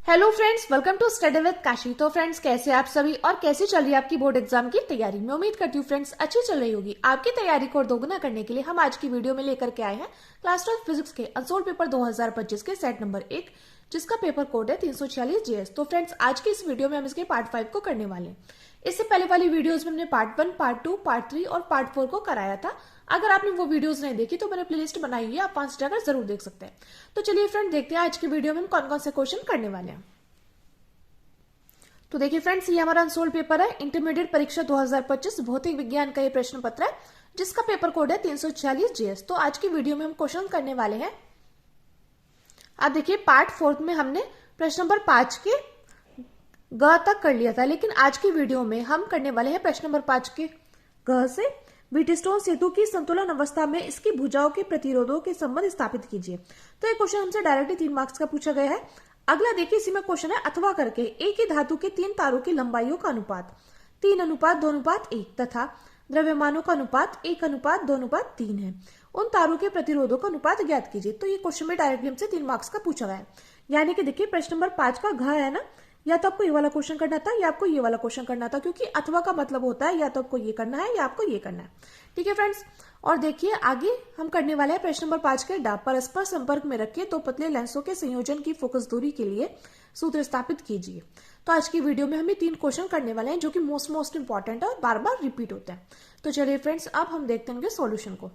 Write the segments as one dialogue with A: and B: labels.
A: Hello friends, welcome to study with Kashi. तो friends, कैसे आप सभी और कैसे चल रही है आपकी बोर्ड एग्जाम की तैयारी। मैं उम्मीद करती हूँ फ्रेंड्स अच्छी चल रही होगी। आपकी तैयारी को और दोगुना करने के लिए हम आज की वीडियो में लेकर के आए हैं क्लास 12 फिजिक्स के अनसोल्ड पेपर 2025 के सेट नंबर 1, जिसका पेपर कोड है 346 जीएस। तो फ्रेंड्स, आज की इस वीडियो में हम इसके पार्ट 5 को करने वाले हैं। इससे पहले वाली वीडियोज में हमने पार्ट 1, पार्ट 2, पार्ट 3 और पार्ट 4 को कराया था। अगर आपने वो वीडियोस नहीं देखी तो मैंने प्लेलिस्ट बनाई है, आप 5 जाकर जरूर देख सकते हैं। तो चलिए फ्रेंड, देखते हैं आज की वीडियो में हम कौन कौन से क्वेश्चन करने वाले हैं। तो देखिए फ्रेंड्स, ये हमारा अनसोल्ड पेपर है इंटरमीडिएट परीक्षा 2025 भौतिक विज्ञान का ये प्रश्न पत्र है, जिसका पेपर कोड है 346 जीएस। तो आज की वीडियो में हम क्वेश्चन करने वाले हैं। आप देखिए, पार्ट 4 में हमने प्रश्न नंबर 5 के ग तक कर लिया था, लेकिन आज की वीडियो में हम करने वाले हैं प्रश्न नंबर 5 के ग से व्हीटस्टोन सेतु की संतुलन अवस्था में इसकी भुजाओं के प्रतिरोधों के संबंध स्थापित कीजिए। तो ये क्वेश्चन हमसे डायरेक्टली 3 मार्क्स का पूछा गया है। अगला देखिए, इसी में क्वेश्चन है अथवा करके एक ही धातु के 3 तारों की लंबाइयों का अनुपात 3:2:1 तथा द्रव्यमानों का अनुपात 1:2:3 है। उन तारों के प्रतिरोधों का अनुपात ज्ञात कीजिए। तो ये क्वेश्चन में डायरेक्टली हमसे 3 मार्क्स का पूछा गया है। यानी कि देखिए, प्रश्न नंबर 5 का घ है ना, या तो आपको ये वाला क्वेश्चन करना था या आपको ये वाला क्वेश्चन करना था, क्योंकि अथवा का मतलब होता है या तो आपको ये करना है या आपको ये करना है। ठीक है फ्रेंड्स, और देखिए आगे हम करने वाले हैं प्रश्न नंबर 5 के डा। परस्पर संपर्क में रखे 2 पतले लेंसों के संयोजन की फोकस दूरी के लिए सूत्र स्थापित कीजिए। तो आज की वीडियो में हम ये 3 क्वेश्चन करने वाले हैं, जो कि मोस्ट इंपॉर्टेंट है और बार बार रिपीट होते हैं। तो चलिए फ्रेंड्स, अब हम देखते हैं सॉल्यूशन को।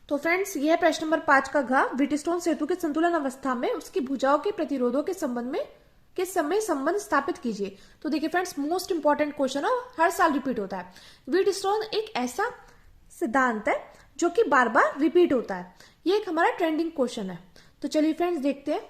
A: तो फ्रेंड्स, ये है प्रश्न नंबर 5 का घ। व्हीटस्टोन सेतु के संतुलन अवस्था में उसकी भुजाओं के प्रतिरोधों के संबंध में किस समय संबंध स्थापित कीजिए। तो देखिए फ्रेंड्स, मोस्ट इंपॉर्टेंट क्वेश्चन है, हर साल रिपीट होता है। व्हीटस्टोन एक ऐसा सिद्धांत है जो कि बार बार रिपीट होता है। ये एक हमारा ट्रेंडिंग क्वेश्चन है। तो चलिए फ्रेंड्स, देखते हैं।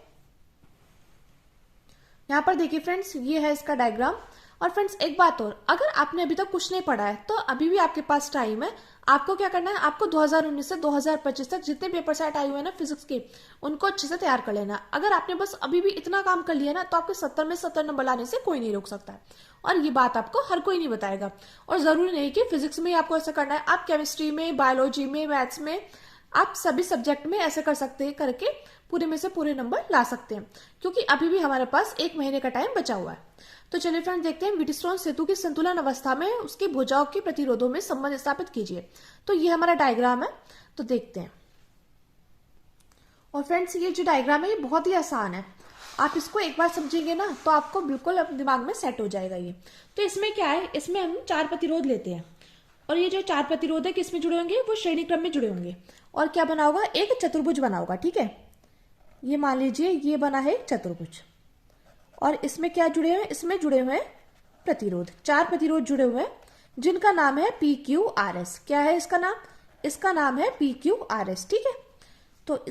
A: यहां पर देखिए फ्रेंड्स, ये है इसका डायग्राम। और फ्रेंड्स, एक बात और, अगर आपने अभी तक कुछ नहीं पढ़ा है तो अभी भी आपके पास टाइम है। आपको क्या करना है, आपको 2019 से 2025 तक जितने पेपर सेट आए हुए हैं ना फिजिक्स के, उनको अच्छे से तैयार कर लेना। अगर आपने बस अभी भी इतना काम कर लिया ना, तो आपके 70 में 70 नंबर लाने से कोई नहीं रोक सकता है। और ये बात आपको हर कोई नहीं बताएगा। और जरूरी नहीं कि फिजिक्स में ही आपको ऐसा करना है, आप केमिस्ट्री में, बायोलॉजी में, मैथ्स में, आप सभी सब्जेक्ट में ऐसे कर सकते हैं, करके पूरे में से पूरे नंबर ला सकते हैं, क्योंकि अभी भी हमारे पास 1 महीने का टाइम बचा हुआ है। तो चलिए फ्रेंड, देखते हैं। व्हीटस्टोन सेतु की संतुलन अवस्था में उसकी भुजाओं के प्रतिरोधों में संबंध स्थापित कीजिए। तो ये हमारा डायग्राम है, तो देखते हैं। और फ्रेंड्स, ये जो डायग्राम है ये बहुत ही आसान है। आप इसको एक बार समझेंगे ना तो आपको बिल्कुल अपने दिमाग में सेट हो जाएगा ये। तो इसमें क्या है, इसमें हम 4 प्रतिरोध लेते हैं, और ये जो 4 प्रतिरोध है किसमें जुड़े होंगे, वो श्रेणी क्रम में जुड़े होंगे। और क्या बना होगा, एक चतुर्भुज बना होगा। ठीक है, ये मान लीजिए ये बना है एक चतुर्भुज, और इसमें क्या जुड़े हुए हैं, इसमें जुड़े हुए हैं प्रतिरोध। 4 प्रतिरोध जुड़े हुए हैं, जिनका नाम है PQRS। क्या है इसका नाम, इसका नाम है PQRS। ठीक है, तो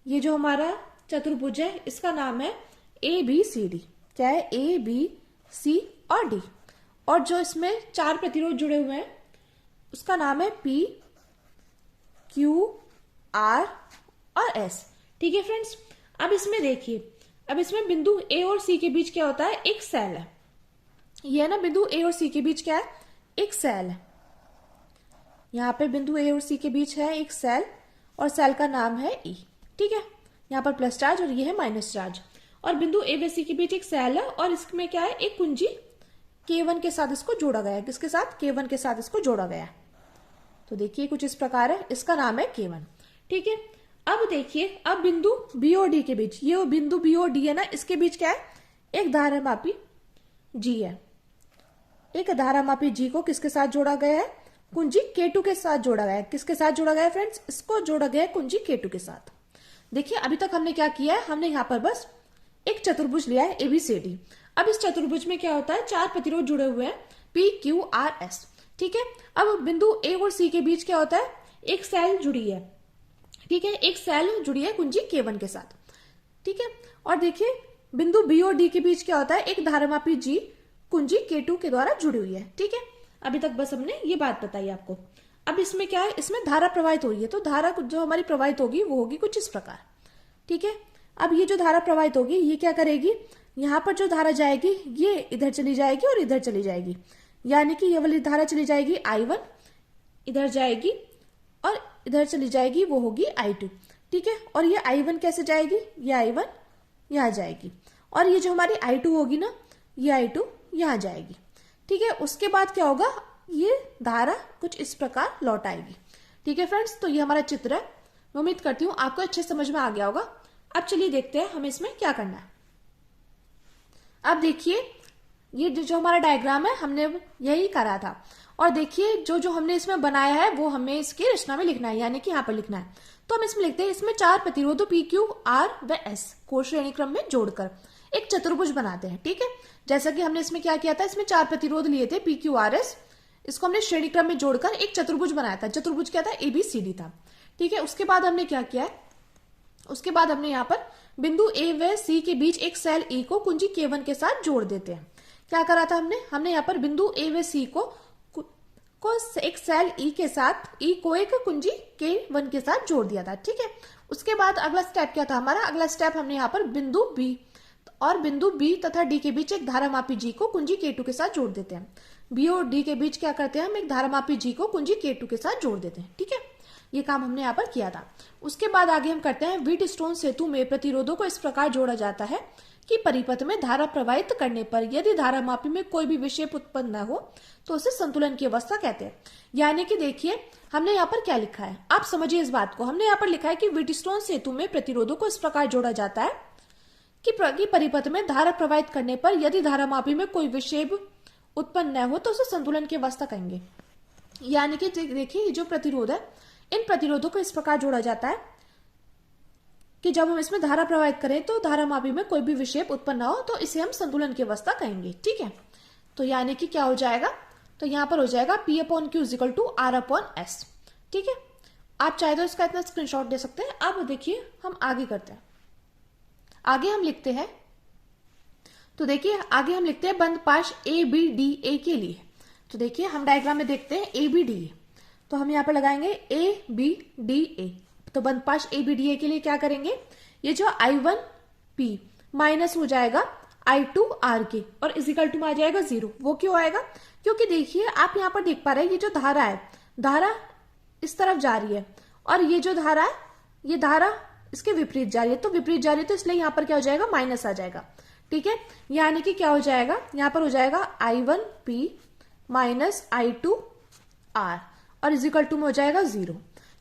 A: ये जो हमारा चतुर्भुज है इसका नाम है ABCD। क्या है, ABC और D। और जो इसमें 4 प्रतिरोध जुड़े हुए हैं उसका नाम है P, Q, R और S। ठीक है फ्रेंड्स, अब इसमें देखिए, अब इसमें बिंदु A और C के बीच क्या होता है, एक सेल है। ये है ना, बिंदु A और C के बीच क्या है, एक सेल है। यहाँ पे बिंदु A और C के बीच है एक सेल, और सेल का नाम है E। ठीक है, यहाँ पर प्लस चार्ज और ये है माइनस चार्ज। और बिंदु A व C के बीच एक सेल है, और इसमें क्या है, एक कुंजी K1 के साथ इसको जोड़ा गया है। किसके साथ, K1 के साथ इसको जोड़ा गया है। तो देखिए कुछ इस प्रकार है, इसका नाम है K1। ठीक है, अब देखिए, अब बिंदु B और D के बीच, ये बिंदु B और D है ना, इसके बीच क्या है, एक धारामापी G है। एक धारामापी G को किसके साथ जोड़ा गया है, कुंजी K2 के साथ जोड़ा गया है। किसके साथ जोड़ा गया है फ्रेंड्स, इसको जोड़ा गया है कुंजी K2 के साथ। देखिए अभी तक हमने क्या किया है, हमने यहाँ पर बस एक चतुर्भुज लिया है ABCD। अब इस चतुर्भुज में क्या होता है, 4 प्रतिरोध जुड़े हुए हैं PQRS। ठीक है, अब बिंदु A और C के बीच क्या होता है, एक सेल जुड़ी है। ठीक है, एक सेल जुड़ी है कुंजी K1 के साथ। ठीक है, और देखिए बिंदु B और D के बीच क्या होता है, एक धारामापी G कुंजी K2 के द्वारा जुड़ी हुई है। ठीक है, अभी तक बस हमने ये बात बताई आपको। अब इसमें क्या है, इसमें धारा प्रवाहित हो रही है। तो धारा जो हमारी प्रवाहित होगी वो होगी कुछ इस प्रकार। ठीक है, अब ये जो धारा प्रवाहित होगी ये क्या करेगी, यहाँ पर जो धारा जाएगी ये इधर चली जाएगी और इधर चली जाएगी। यानी कि ये वाली धारा चली जाएगी I1, इधर जाएगी, और इधर चली जाएगी वो होगी I2। ठीक है। और ये I1 कैसे जाएगी, ये I1 यहाँ जाएगी, और ये जो हमारी I2 होगी ना, ये I2 यहाँ जाएगी। ठीक है। उसके बाद क्या होगा, ये धारा कुछ इस प्रकार लौट आएगी। ठीक है फ्रेंड्स, तो ये हमारा चित्र है। मैं उम्मीद करती हूँ आपको अच्छे समझ में आ गया होगा। अब चलिए देखते हैं हमें इसमें क्या करना है। अब देखिए, ये जो हमारा डायग्राम है हमने यही करा था, और देखिए जो जो हमने इसमें बनाया है वो हमें इसकी रचना में लिखना है, यानी कि यहाँ पर लिखना है। तो हम इसमें लिखते हैं, इसमें 4 प्रतिरोधों P, Q, R व S को श्रेणी क्रम में जोड़कर एक चतुर्भुज बनाते हैं। ठीक है। जैसा कि हमने इसमें क्या किया था, इसमें 4 प्रतिरोध लिए थे P, Q, R, S, इसको हमने श्रेणी क्रम में जोड़कर एक चतुर्भुज बनाया था। चतुर्भुज क्या था, ABCD था। ठीक है। उसके बाद हमने क्या किया है, उसके बाद हमने यहाँ पर बिंदु A व C के बीच एक सेल E को कुंजी K1 के साथ जोड़ देते हैं। क्या करा था हमने यहाँ पर बिंदु A व C को एक सेल E के साथ, E को एक कुंजी K1 के साथ जोड़ दिया था। ठीक है। उसके बाद अगला स्टेप क्या था हमारा, अगला स्टेप हमने यहाँ पर बिंदु B और बिंदु B तथा D के बीच एक धारामापी G को कुंजी K2 के साथ जोड़ देते हैं। B और D के बीच क्या करते हैं, हम एक धारामापी G को कुंजी K2 के साथ जोड़ देते हैं। ठीक है। ये काम हमने यहाँ पर किया था। उसके बाद आगे हम करते हैं, व्हीटस्टोन सेतु में प्रतिरोधों को इस प्रकार जोड़ा जाता है कि परिपथ में धारा प्रवाहित करने पर यदि धारामापी में कोई भी विक्षेप उत्पन्न न हो तो उसे संतुलन की अवस्था कहते हैं। यानी कि देखिए हमने यहाँ पर क्या लिखा है, आप समझिए इस बात को। हमने यहाँ पर लिखा है कि व्हीटस्टोन सेतु में प्रतिरोधों को इस प्रकार जोड़ा जाता है कि परिपथ में धारा प्रवाहित करने पर यदि धारामापी में कोई विक्षेप उत्पन्न न हो तो उसे संतुलन की अवस्था कहेंगे। यानी कि देखिए जो प्रतिरोध है, इन प्रतिरोधों को इस प्रकार जोड़ा जाता है कि जब हम इसमें धारा प्रवाहित करें तो धारामापी में कोई भी विक्षेप उत्पन्न न हो तो इसे हम संतुलन की अवस्था कहेंगे। ठीक है। तो यानी कि क्या हो जाएगा, तो यहां पर हो जाएगा P/Q = R/S। ठीक है। आप चाहे तो इसका इतना स्क्रीनशॉट दे सकते हैं। अब देखिए हम आगे करते हैं, आगे हम लिखते हैं, तो देखिए आगे हम लिखते हैं बंद पाश ABDA के लिए। तो देखिए हम डायग्राम में देखते हैं ABDA, तो हम यहाँ पर लगाएंगे ABDA। तो बंद पाश ABDA के लिए क्या करेंगे, ये जो I1P माइनस हो जाएगा I2R के और इजिकल टू में आ जाएगा 0। वो क्यों आएगा, क्योंकि देखिए आप यहाँ पर देख पा रहे हैं ये जो धारा है, धारा इस तरफ जा रही है और ये जो धारा है, ये धारा इसके विपरीत जा रही है। तो विपरीत जा रही है तो इसलिए यहाँ पर क्या हो जाएगा, माइनस आ जाएगा। ठीक है। यानी कि क्या हो जाएगा, यहाँ पर हो जाएगा I1P माइनस I2R और इजिकल टू में हो जाएगा 0।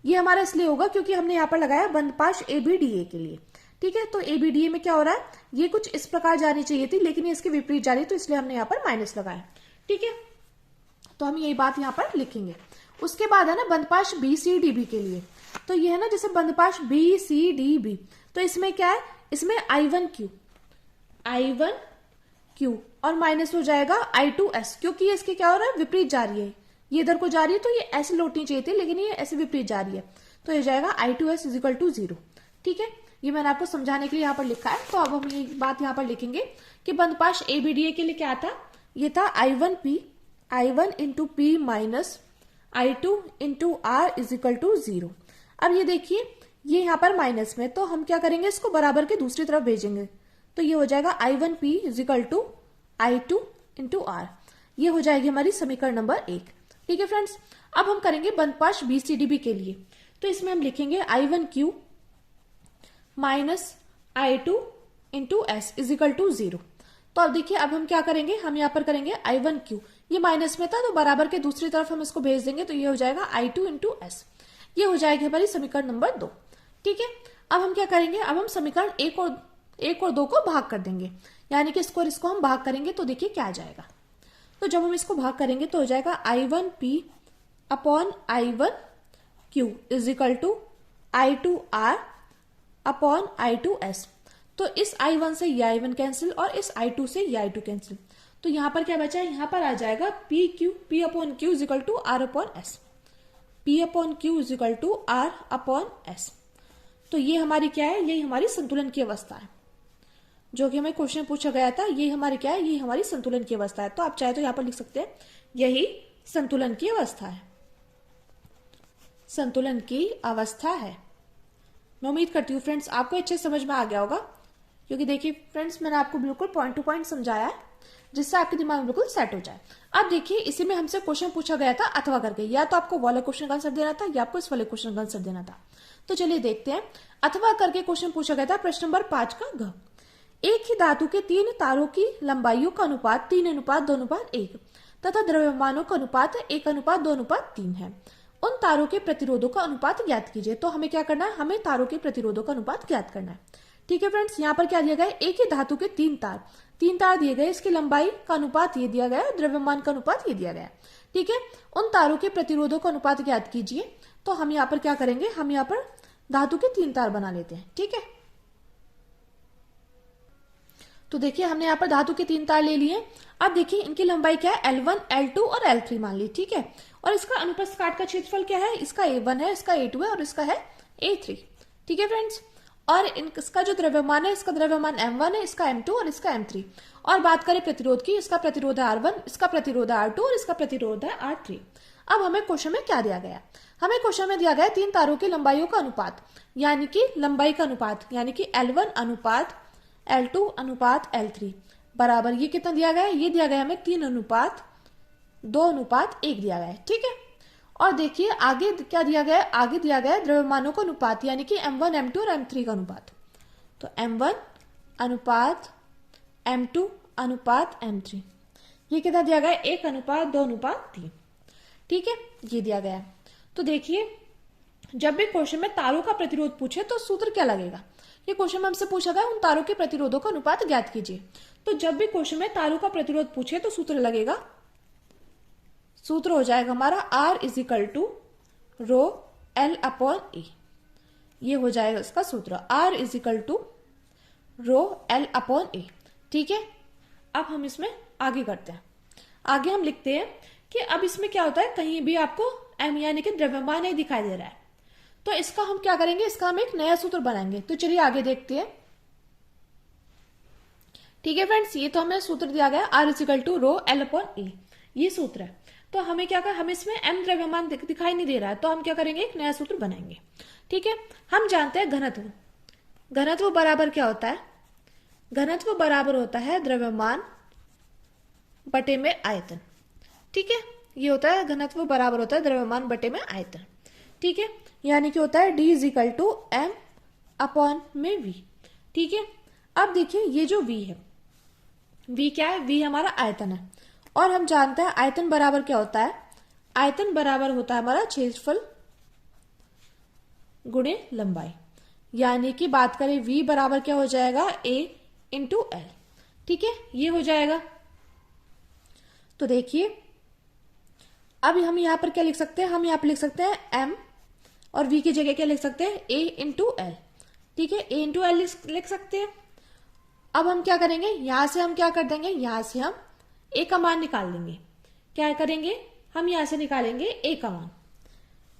A: ये हमारा इसलिए होगा क्योंकि हमने यहाँ पर लगाया बंद पाश ABDA के लिए। ठीक है। तो ABDA में क्या हो रहा है, ये कुछ इस प्रकार जानी चाहिए थी लेकिन ये इसके विपरीत जा रही है तो इसलिए हमने यहाँ पर माइनस लगाया। ठीक है। तो हम यही बात यहाँ पर लिखेंगे। उसके बाद है ना बंद पाश BCDB के लिए, तो ये है ना जैसे बंद पाश BCDB, तो इसमें क्या है, इसमें I1Q और माइनस हो जाएगा I2S, क्योंकि ये इसके क्या हो रहा है, विपरीत जा रही है, ये इधर को जा रही है तो ये ऐसे लौटनी चाहिए थी लेकिन ये ऐसे विपरीत जा रही है, तो ये जाएगा I2S = 0। ठीक है। ये मैंने आपको समझाने के लिए यहाँ पर लिखा है। तो अब हम ये बात यहाँ पर लिखेंगे कि बंद पाश ABDA के लिए क्या था, ये था I1P I1 × P minus I2 × R = 0। अब ये देखिए ये यहाँ पर माइनस में, तो हम क्या करेंगे, इसको बराबर के दूसरी तरफ भेजेंगे, तो ये हो जाएगा I1P = I2 × R। ये हो जाएगी हमारी समीकरण नंबर 1। ठीक है फ्रेंड्स। अब हम करेंगे बंद पाश BCDB के लिए, तो इसमें हम लिखेंगे I1Q माइनस I2 × S = 0। तो अब देखिए अब हम क्या करेंगे, हम यहाँ पर करेंगे I1Q, ये माइनस में था तो बराबर के दूसरी तरफ हम इसको भेज देंगे, तो ये हो जाएगा I2 × S। ये हो जाएगी हमारी समीकरण नंबर 2। ठीक है। अब हम क्या करेंगे, अब हम समीकरण 1 और 2 को भाग कर देंगे, यानी कि इसको और इसको हम भाग करेंगे, तो देखिए क्या आ जाएगा। तो जब हम इसको भाग करेंगे तो हो जाएगा I1P / I1Q = I2R / I2S। तो इस I1 से ये I1 कैंसिल और इस I2 से ये I2 कैंसिल, तो यहां पर क्या बचा है, यहां पर आ जाएगा P/Q = R/S, P/Q = R/S। तो ये हमारी क्या है, ये हमारी संतुलन की अवस्था है, जो कि हमें क्वेश्चन पूछा गया था। ये हमारी क्या है, ये हमारी संतुलन की अवस्था है। तो आप चाहे तो यहाँ पर लिख सकते हैं यही संतुलन की अवस्था है, संतुलन की अवस्था है। मैं उम्मीद करती हूँ फ्रेंड्स आपको अच्छे समझ में आ गया होगा, क्योंकि देखिए फ्रेंड्स मैंने आपको बिल्कुल पॉइंट टू पॉइंट समझाया है जिससे आपके दिमाग में बिल्कुल सेट हो जाए। अब देखिए इसी में हमसे क्वेश्चन पूछा गया था अथवा करके, या तो आपको वाले क्वेश्चन का आंसर देना था या आपको इस वाले क्वेश्चन का आंसर देना था। तो चलिए देखते हैं। अथवा करके क्वेश्चन पूछा गया था प्रश्न नंबर 5 का घ। एक ही धातु के 3 तारों की लंबाइयों का अनुपात 3:2:1 तथा द्रव्यमानों का अनुपात 1:2:3 है। उन तारों के प्रतिरोधों का अनुपात ज्ञात कीजिए। तो हमें क्या करना है, हमें तारों के प्रतिरोधों का अनुपात ज्ञात करना है। ठीक है फ्रेंड्स, यहाँ पर क्या दिया गया है, एक ही धातु के 3 तार दिए गए, इसकी लंबाई का अनुपात ये दिया गया है, द्रव्यमान का अनुपात ये दिया गया है। ठीक है, उन तारों के प्रतिरोधों का अनुपात ज्ञात कीजिए। तो हम यहाँ पर क्या करेंगे, हम यहाँ पर धातु के 3 तार बना लेते हैं। ठीक है, तो देखिए हमने यहाँ पर धातु के 3 तार ले लिए। अब देखिए इनकी लंबाई क्या है, L1, L2 और L3 मान ली। ठीक है, और इसका अनुप्रस्थ काट का क्षेत्रफल क्या है, इसका A1 है, इसका A2 है और इसका है A3। ठीक है फ्रेंड्स, और इसका जो द्रव्यमान है, इसका द्रव्यमान M1 है, इसका M2 और इसका M3। और बात करें प्रतिरोध की, इसका प्रतिरोध है R1, इसका प्रतिरोध है R2 और इसका प्रतिरोध है R3। अब हमें क्वेश्चन में क्या दिया गया, हमें क्वेश्चन में दिया गया 3 तारों की लंबाइयों का अनुपात, यानी कि लंबाई का अनुपात, यानी कि L1 अनुपात L2 अनुपात L3 बराबर ये कितना दिया गया है, ये दिया गया हमें 3:2:1 दिया गया है। ठीक है, और देखिए आगे क्या दिया गया है, आगे दिया गया है द्रव्यमानों का अनुपात, यानी कि M1, M2 और M3 का अनुपात। तो M1 अनुपात M2 अनुपात M3 ये कितना दिया गया है, 1:2:3। ठीक है, ये दिया गया है। तो देखिए जब भी क्वेश्चन में तारों का प्रतिरोध पूछे तो सूत्र क्या लगेगा, ये क्वेश्चन में हमसे पूछा गया उन तारों के प्रतिरोधों का अनुपात ज्ञात कीजिए। तो जब भी क्वेश्चन में तारों का प्रतिरोध पूछे तो सूत्र लगेगा, सूत्र हो जाएगा हमारा R = रो L/A। ये हो जाएगा इसका सूत्र, R = रो L/A। ठीक है, अब हम इसमें आगे करते हैं। आगे हम लिखते हैं कि अब इसमें क्या होता है, कहीं भी आपको M यानी कि द्रव्यमान नहीं दिखाई दे रहा है, तो इसका हम क्या करेंगे, इसका हम एक नया सूत्र बनाएंगे। तो चलिए आगे देखते हैं। ठीक है फ्रेंड्स, ये तो हमें सूत्र दिया गया R = रो L/A, ये सूत्र है। तो हमें क्या कर, हमें इसमें M द्रव्यमान दिखाई नहीं दे रहा है, तो हम क्या करेंगे, एक नया सूत्र बनाएंगे। ठीक है, हम जानते हैं घनत्व, घनत्व बराबर क्या होता है, घनत्व बराबर होता है द्रव्यमान बटे में आयतन। ठीक है, ये होता है घनत्व बराबर होता है द्रव्यमान बटे में आयतन। ठीक है, यानी कि होता है D = M/V। ठीक है, अब देखिए ये जो V है, V क्या है, V हमारा आयतन है, और हम जानते हैं आयतन बराबर क्या होता है, आयतन बराबर होता है हमारा क्षेत्रफल गुणे लंबाई, यानी कि बात करें V बराबर क्या हो जाएगा, A × L। ठीक है, ये हो जाएगा। तो देखिए अब हम यहां पर क्या लिख सकते हैं, हम यहां पर लिख सकते हैं M और V की जगह क्या लिख सकते हैं, A × L। ठीक है, A × L लिख सकते हैं। अब हम क्या करेंगे, यहां से हम क्या कर देंगे, यहां से हम A का मान निकाल देंगे। क्या करेंगे, हम यहां से निकालेंगे A का मान।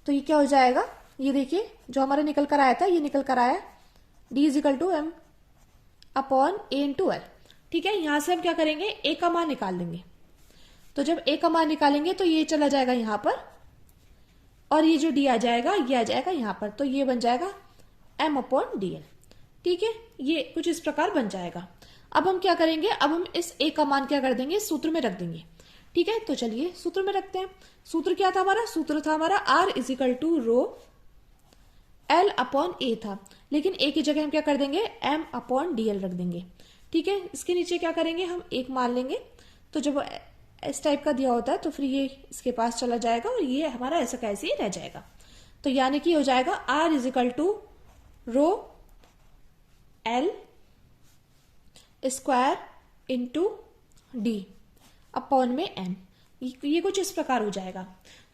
A: तो ये क्या हो जाएगा, ये देखिए जो हमारा निकल कर आया था, ये निकल कर आया D = M/A × L। ठीक है, यहां से हम क्या करेंगे, A का मान निकाल देंगे। तो जब A का मान निकालेंगे तो ये चला जाएगा यहां पर, और ये जो D आ जाएगा ये आ जाएगा यहां पर, तो ये बन जाएगा M/dl। ठीक है, ये कुछ इस प्रकार बन जाएगा। अब हम क्या करेंगे, अब हम इस A का मान क्या कर देंगे, सूत्र में रख देंगे। ठीक है, तो चलिए सूत्र में रखते हैं। सूत्र क्या था हमारा, सूत्र था हमारा R = रो L/A था, लेकिन A की जगह हम क्या कर देंगे, M/dl रख देंगे। ठीक है, इसके नीचे क्या करेंगे, हम 1 मान लेंगे। तो जब इस टाइप का दिया होता है तो फिर ये इसके पास चला जाएगा और ये हमारा ऐसा कैसे ही रह जाएगा। तो यानी कि हो जाएगा R = रो L² × D/M। ये कुछ इस प्रकार हो जाएगा।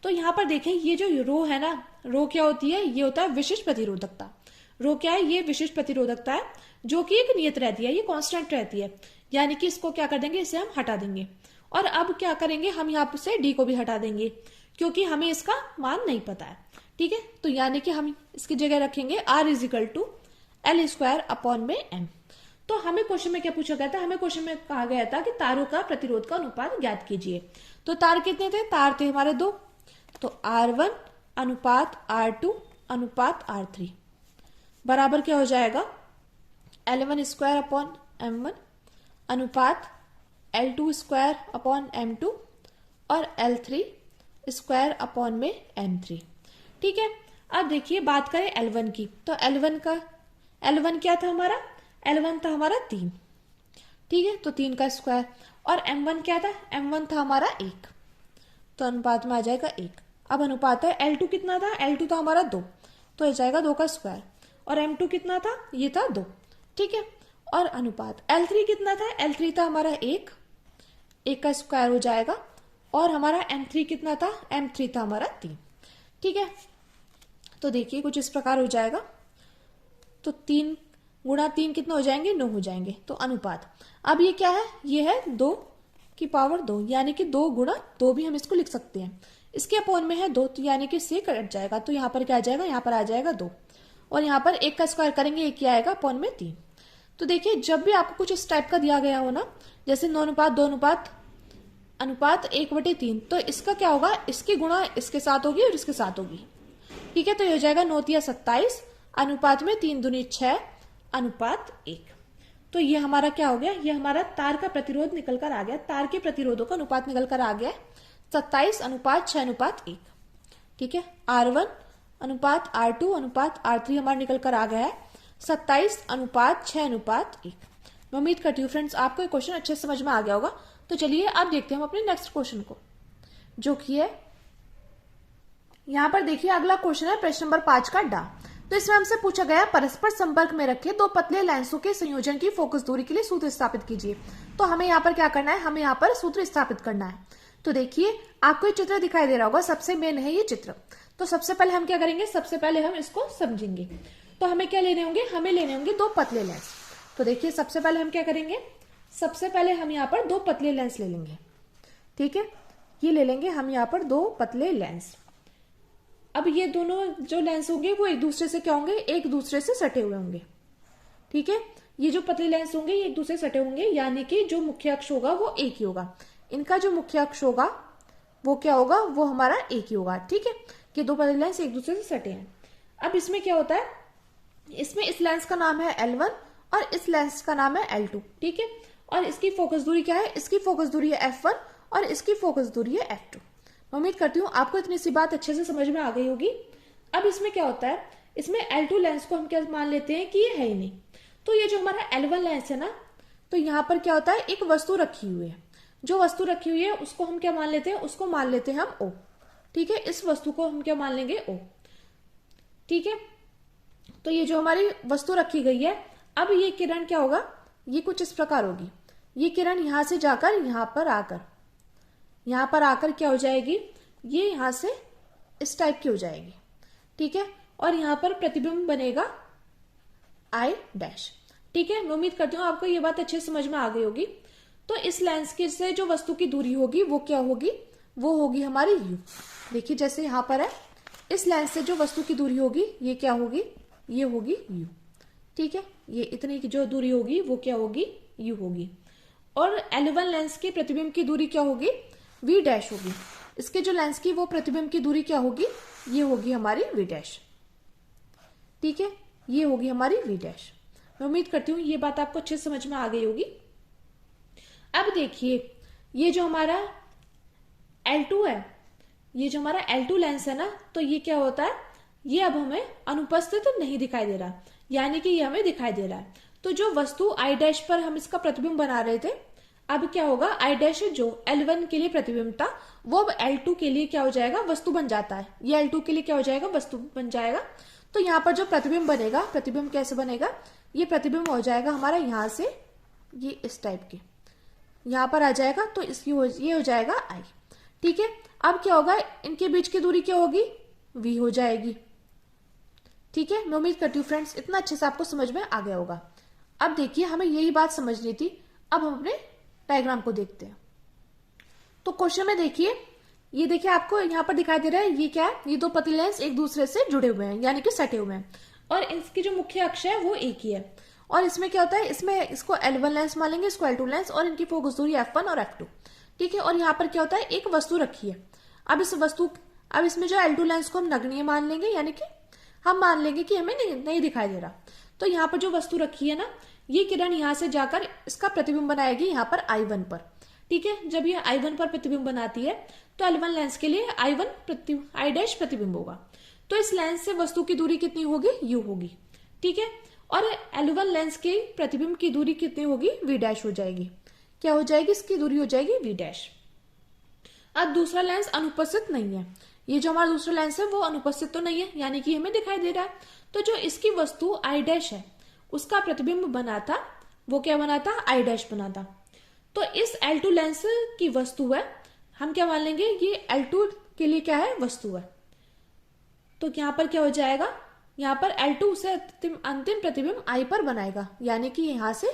A: तो यहां पर देखें, ये जो रो है ना, रो क्या होती है, ये होता है विशिष्ट प्रतिरोधकता। रो क्या है, ये विशिष्ट प्रतिरोधकता है जो कि एक नियत रहती है, ये कांस्टेंट रहती है, यानी कि इसको क्या कर देंगे, इसे हम हटा देंगे। और अब क्या करेंगे, हम यहाँ से D को भी हटा देंगे, क्योंकि हमें इसका मान नहीं पता है। ठीक है, तो यानी कि हम इसकी जगह रखेंगे R = L²/M। तो हमें क्वेश्चन में क्या पूछा गया था, हमें क्वेश्चन में कहा गया था कि तारों का प्रतिरोध का अनुपात ज्ञात कीजिए। तो तार कितने थे, तार थे हमारे 2, तो R1 अनुपात R2 अनुपात R3 बराबर क्या हो जाएगा, L1²/M1 अनुपात L2²/M2 और L3²/M3। ठीक है, अब देखिए बात करें L1 की, तो L1 क्या था हमारा, L1 था हमारा 3, ठीक है, तो 3 का स्क्वायर। और M1 क्या था, M1 था हमारा 1, तो अनुपात में आ जाएगा 1। अब अनुपात है L2 कितना था, L2 था हमारा 2, तो आ जाएगा 2 का स्क्वायर। और M2 कितना था, ये था 2, ठीक है। और अनुपात L3 कितना था, L3 था हमारा 1, 1 का स्क्वायर हो जाएगा। और हमारा M3 कितना था, M3 था हमारा 3, ठीक है। तो देखिए कुछ इस प्रकार हो जाएगा। तो 3 गुणा 3 कितना हो जाएंगे, 9 हो जाएंगे। तो अनुपात, अब ये क्या है, ये है 2 की पावर 2, यानी कि 2 गुणा 2 भी हम इसको लिख सकते हैं। इसके अपोन में है 2, तो यानी कि इससे कट जाएगा, तो यहाँ पर क्या आ जाएगा, यहाँ पर आ जाएगा 2। और यहाँ पर 1 का स्क्वायर करेंगे, 1 क्या आएगा, अपोन में 3। तो देखिए जब भी आपको कुछ इस टाइप का दिया गया हो ना, जैसे 9 अनुपात 2 अनुपात 1/3, तो इसका क्या होगा, इसकी गुणा इसके साथ होगी और इसके साथ होगी, ठीक है। तो ये हो जाएगा 9 तिया 27, अनुपात में 3 दूनी 6, अनुपात 1। तो ये हमारा क्या हो गया, ये हमारा तार का प्रतिरोध निकल कर आ गया, तार के प्रतिरोधों का अनुपात निकल कर आ गया 27 अनुपात 6 अनुपात 1, ठीक है। R1 अनुपात R2 अनुपात R3 हमारा निकल कर आ गया है 27 अनुपात 6 अनुपात 1। मैं उम्मीद करती हूँ फ्रेंड्स आपको ये क्वेश्चन अच्छे से समझ में आ गया होगा। तो चलिए अब देखते हैं हम अपने नेक्स्ट क्वेश्चन को, जो कि है यहाँ पर देखिए अगला क्वेश्चन है प्रश्न नंबर 5 का डा। तो इसमें हमसे पूछा गया परस्पर संपर्क में रखे 2 पतले लेंसों के संयोजन की फोकस दूरी के लिए सूत्र स्थापित कीजिए। तो हमें यहाँ पर क्या करना है, हमें यहाँ पर सूत्र स्थापित करना है। तो देखिए आपको ये चित्र दिखाई दे रहा होगा, सबसे मेन है ये चित्र। तो सबसे पहले हम क्या करेंगे, सबसे पहले हम इसको समझेंगे। तो हमें क्या लेने होंगे, हमें लेने होंगे 2 पतले लेंस। तो देखिए सबसे पहले हम क्या करेंगे, सबसे पहले हम यहाँ पर 2 पतले लेंस ले लेंगे, ठीक है। ये ले लेंगे हम यहाँ पर 2 पतले लेंस। अब ये दोनों जो लेंस होंगे वो एक दूसरे से क्या होंगे, एक दूसरे से सटे हुए होंगे, ठीक है। ये जो पतले लेंस होंगे ये एक दूसरे से सटे होंगे, यानी कि जो मुख्य अक्ष होगा वो एक ही होगा। इनका जो मुख्य अक्ष होगा वो क्या होगा, वो हमारा एक ही होगा, ठीक है। ये 2 पतले लेंस एक दूसरे से सटे हैं। अब इसमें क्या होता है, इसमें इस लेंस का नाम है L1 और इस लेंस का नाम है L2, ठीक है। और इसकी फोकस दूरी क्या है, इसकी फोकस दूरी है F1 और इसकी फोकस दूरी है F2। मैं उम्मीद करती हूँ आपको इतनी सी बात अच्छे से समझ में आ गई होगी। अब इसमें क्या होता है, इसमें L2 लेंस को हम क्या मान लेते हैं कि ये है ही नहीं। तो ये जो हमारा L1 लेंस है ना, तो यहाँ पर क्या होता है, एक वस्तु रखी हुई है। जो वस्तु रखी हुई है उसको हम क्या मान लेते हैं, उसको मान लेते हैं हम O, ठीक है। इस वस्तु को हम क्या मान लेंगे, O, ठीक है। तो ये जो हमारी वस्तु रखी गई है, अब ये किरण क्या होगा, ये कुछ इस प्रकार होगी। ये किरण यहां से जाकर यहां पर आकर क्या हो जाएगी, ये यहां से इस टाइप की हो जाएगी, ठीक है। और यहां पर प्रतिबिंब बनेगा I डैश, ठीक है। मैं उम्मीद करती हूँ आपको ये बात अच्छे से समझ में आ गई होगी। तो इस लेंस के से जो वस्तु की दूरी होगी वो क्या होगी, वो होगी हमारी U। देखिए जैसे यहां पर है, इस लेंस से जो वस्तु की दूरी होगी ये क्या होगी, ये होगी U, ठीक है। ये इतनी की जो दूरी होगी वो क्या होगी, U होगी। और L1 लेंस के प्रतिबिंब की दूरी क्या होगी, V डैश होगी। इसके जो लेंस की वो प्रतिबिंब की दूरी क्या होगी, ये होगी हमारी V डैश, ठीक है। ये होगी हमारी V डैश। मैं उम्मीद करती हूँ ये बात आपको अच्छे से समझ में आ गई होगी। अब देखिए ये जो हमारा L2 है, ये जो हमारा L2 लेंस है ना, तो ये क्या होता है, ये अब हमें अनुपस्थित नहीं दिखाई दे रहा, यानी कि ये हमें दिखाई दे रहा है। तो जो वस्तु I डैश पर हम इसका प्रतिबिंब बना रहे थे, अब क्या होगा, I डैश जो L1 के लिए प्रतिबिंब था वो अब L2 के लिए क्या हो जाएगा, वस्तु बन जाता है। ये L2 के लिए क्या हो जाएगा, वस्तु बन जाएगा। तो यहाँ पर जो प्रतिबिंब बनेगा, प्रतिबिंब कैसे बनेगा, ये प्रतिबिंब हो जाएगा हमारा यहाँ से ये इस टाइप के यहाँ पर आ जाएगा। तो ये हो जाएगा I, ठीक है। अब क्या होगा, इनके बीच की दूरी क्या होगी, V हो जाएगी, ठीक है। मैं उम्मीद करती हूँ फ्रेंड्स इतना अच्छे से आपको समझ में आ गया होगा। अब देखिए हमें यही बात समझनी थी। अब हम अपने डायग्राम को देखते हैं। तो क्वेश्चन में देखिए, ये देखिए आपको यहाँ पर दिखाई दे रहा है, ये क्या है, ये 2 पतले लेंस एक दूसरे से जुड़े हुए हैं, यानी कि सटे हुए हैं। और इसकी जो मुख्य अक्ष है वो एक ही है। और इसमें क्या होता है, इसमें इसको L1 लेंस मान लेंगे, इसको L2 लेंस, और इनकी फोकस दूरी F1 और F2, ठीक है। और यहाँ पर क्या होता है, एक वस्तु रखी है। अब इसमें जो L2 लेंस को हम नगण्य मान लेंगे, यानी कि हम मान लेंगे कि हमें नहीं दिखाई दे रहा। तो यहाँ पर जो वस्तु रखी है ना, ये किरण यहाँ से जाकर इसका प्रतिबिंब बनाएगी यहाँ पर I1 पर, ठीक है। जब ये I1 पर प्रतिबिंब बनाती है तो L1 लेंस के लिए I डैश प्रतिबिंब होगा। तो इस लेंस से वस्तु की दूरी कितनी होगी, u होगी, ठीक है। और L1 लेंस के प्रतिबिंब की दूरी कितनी होगी, v डैश हो जाएगी। क्या हो जाएगी, इसकी दूरी हो जाएगी v डैश। अब दूसरा लेंस अनुपस्थित नहीं है, ये जो हमारा दूसरा लेंस है वो अनुपस्थित तो नहीं है, यानी कि हमें दिखाई दे रहा है। तो जो इसकी वस्तु I डैश है उसका प्रतिबिंब बना था, वो क्या बना था, I डैश बना था। तो इस L2 लेंस की वस्तु है, हम क्या मान लेंगे, ये L2 के लिए क्या है, वस्तु है। तो यहां पर क्या हो जाएगा, यहां पर L2 से अंतिम प्रतिबिंब I पर बनाएगा, यानी कि यहां से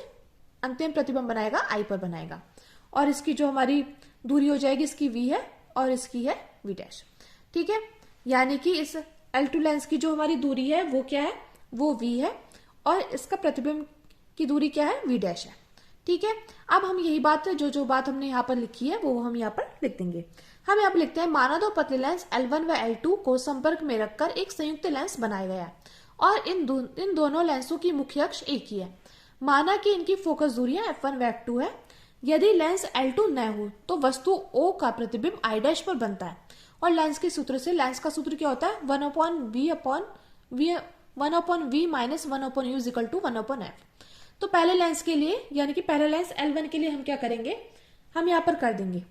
A: अंतिम प्रतिबिंब बनाएगा I पर बनाएगा। और इसकी जो हमारी दूरी हो जाएगी, इसकी v है और इसकी है v डैश, ठीक है। यानी कि इस L2 लेंस की जो हमारी दूरी है वो क्या है, वो v है, और इसका प्रतिबिंब की दूरी क्या है, v डैश है, ठीक है। अब हम यही बात जो बात हमने यहाँ पर लिखी है वो हम यहाँ पर लिख देंगे। हम यहाँ पर लिखते हैं, माना दो पतले लेंस L1 व L2 को संपर्क में रखकर एक संयुक्त लेंस बनाया गया है और इन दोनों लेंसों की मुख्य अक्ष एक ही है। माना कि इनकी फोकस दूरियां f1 व f2 है। यदि लेंस L2 न हो तो वस्तु O का प्रतिबिंब I डैश पर बनता है। और लेंस के सूत्र से, लेंस का सूत्र क्या होता है, 1/v minus 1/u is equal to 1/f। तो पहले लेंस के लिए, यानी कि पहले लेंस L1 के लिए हम क्या करेंगे, हम यहाँ पर कर देंगे।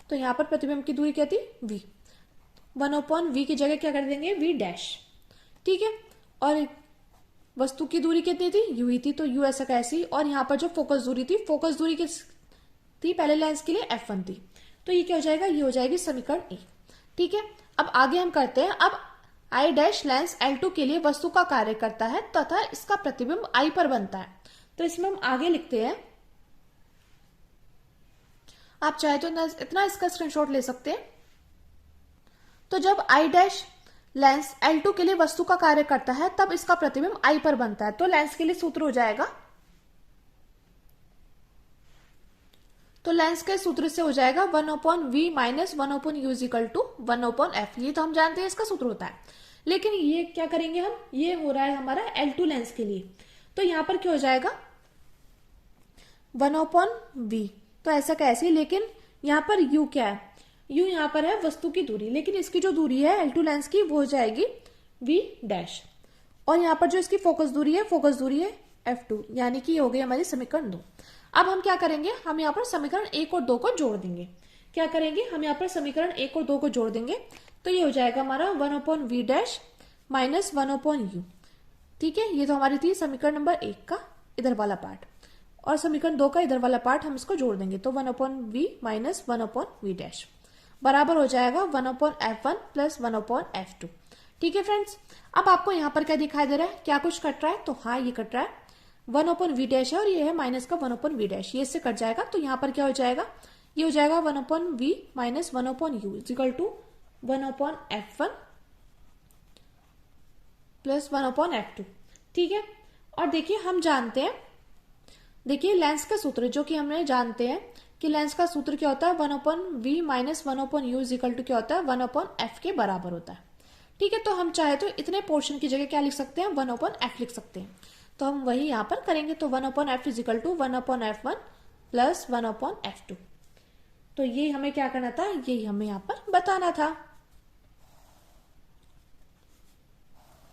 A: तो यहाँ पर प्रतिबिंब की दूरी क्या थी, v, 1/v की जगह क्या कर देंगे, v डैश, ठीक है। और वस्तु की दूरी कितनी थी, u ही थी, तो u ऐसा कैसी। और यहाँ पर जो फोकस दूरी थी, फोकस दूरी किस थी, पहले लेंस के लिए f1 थी। तो ये क्या हो जाएगा, ये हो जाएगी समीकरण ए, ठीक है। अब आगे हम करते हैं, अब I डैश लेंस L2 के लिए वस्तु का कार्य करता है तथा इसका प्रतिबिंब I पर बनता है। तो इसमें हम आगे लिखते हैं, आप चाहे तो इतना इसका स्क्रीनशॉट ले सकते हैं। तो जब I डैश लेंस L2 के लिए वस्तु का कार्य करता है तब इसका प्रतिबिंब I पर बनता है। तो लेंस के लिए सूत्र हो जाएगा, तो लेंस के सूत्र से हो जाएगा 1/v minus 1/u is equal to 1/f। ये तो हम जानते हैं इसका सूत्र होता है, लेकिन ये क्या करेंगे हम, ये हो रहा है हमारा L2 लेंस के लिए। तो यहां पर क्या हो जाएगा, 1/v, तो ऐसा कैसे, लेकिन यहां पर u क्या है, u यहां पर है वस्तु की दूरी, लेकिन इसकी जो दूरी है L2 लेंस की वो हो जाएगी v डैश। और यहां पर जो इसकी फोकस दूरी है f2, यानी कि ये हो गई हमारी समीकरण 2। अब हम क्या करेंगे, हम यहाँ पर समीकरण 1 और 2 को जोड़ देंगे। क्या करेंगे, हम यहाँ पर समीकरण 1 और 2 को जोड़ देंगे। तो ये हो जाएगा हमारा 1/v डैश माइनस 1/u, ठीक है। ये तो हमारी थी समीकरण नंबर 1 का इधर वाला पार्ट, और समीकरण 2 का इधर वाला पार्ट हम इसको जोड़ देंगे। तो 1/v माइनस 1/v डैश बराबर हो जाएगा 1/f1 प्लस 1/f2, ठीक है फ्रेंड्स। अब आपको यहाँ पर क्या दिखाई दे रहा है, क्या कुछ कट रहा है, तो हाँ ये कट रहा है, 1/v डैश है और ये है माइनस का 1/v डैश, ये इससे कट जाएगा। तो यहाँ पर क्या हो जाएगा, ये हो जाएगा 1/v minus 1/u is equal to 1/f1 plus 1/f2, ठीक है। और देखिए हम जानते हैं, देखिए लेंस का सूत्र जो कि हमने जानते हैं कि लेंस का सूत्र क्या होता है, 1/v minus 1/u is equal to क्या होता है, 1/f के बराबर होता है, ठीक है। तो हम चाहे तो इतने पोर्शन की जगह क्या लिख सकते हैं, 1/f लिख सकते हैं। तो हम वही यहां पर करेंगे। तो 1/f is equal to 1/f1 plus 1/f2। तो ये हमें क्या करना था, यही हमें यहां पर बताना था।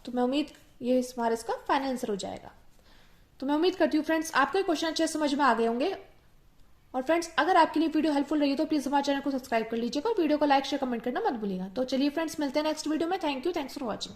A: तो मैं उम्मीद ये हमारा इसका फाइनल आंसर हो जाएगा। तो मैं उम्मीद करती हूँ फ्रेंड्स आपको ये क्वेश्चन अच्छे समझ में आ गए होंगे। और फ्रेंड्स अगर आपके लिए वीडियो हेल्पफुल रही तो प्लीज हमारे चैनल को सब्सक्राइब कर लीजिएगा और वीडियो को लाइक शेयर कमेंट करना मत भूलिएगा। तो चलिए फ्रेंड्स मिलते हैं नेक्स्ट वीडियो में। Thank you, thanks for watching.